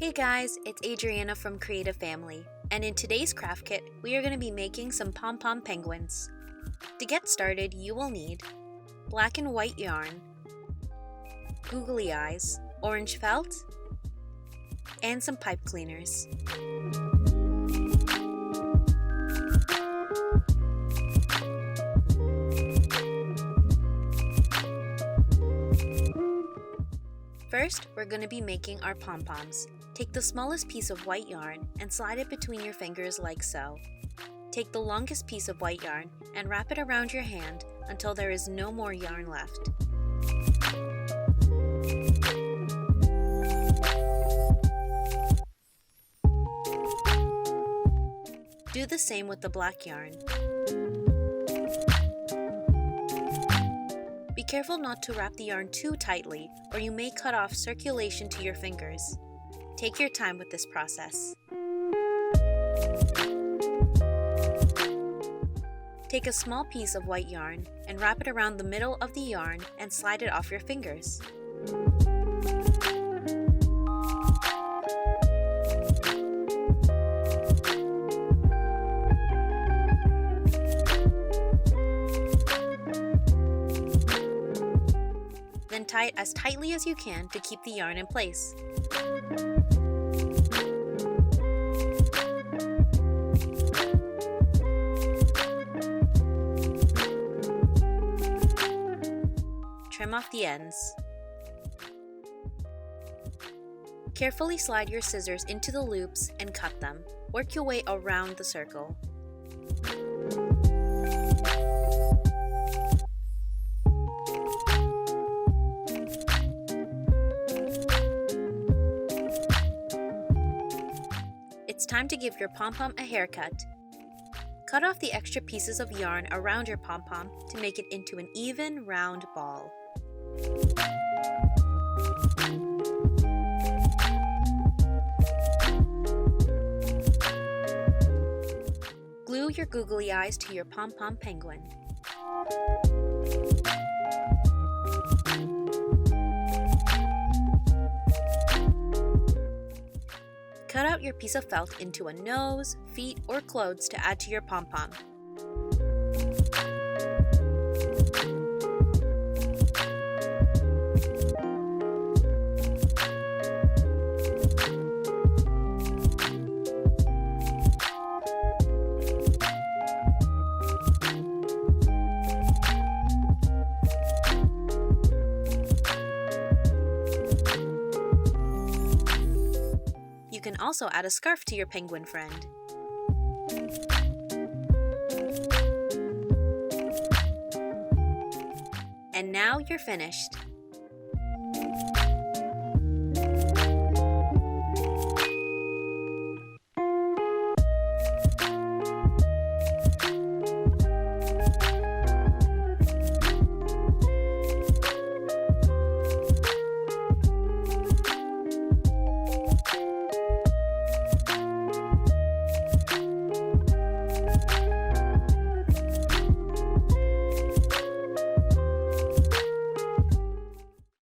Hey guys, it's Adriana from Create-ive Family, and in today's craft kit, we are going to be making some Pom Pom penguins. To get started, you will need black and white yarn, googly eyes, orange felt, and some pipe cleaners. First, we're going to be making our pom-poms. Take the smallest piece of white yarn and slide it between your fingers like so. Take the longest piece of white yarn and wrap it around your hand until there is no more yarn left. Do the same with the black yarn. Be careful not to wrap the yarn too tightly, or you may cut off circulation to your fingers. Take your time with this process. Take a small piece of white yarn and wrap it around the middle of the yarn and slide it off your fingers. Then tie it as tightly as you can to keep the yarn in place. Trim off the ends. Carefully slide your scissors into the loops and cut them. Work your way around the circle. It's time to give your pom-pom a haircut. Cut off the extra pieces of yarn around your pom-pom to make it into an even, round ball. Glue your googly eyes to your pom-pom penguin. Cut out your piece of felt into a nose, feet, or clothes to add to your pom-pom. You can also add a scarf to your penguin friend. And now you're finished.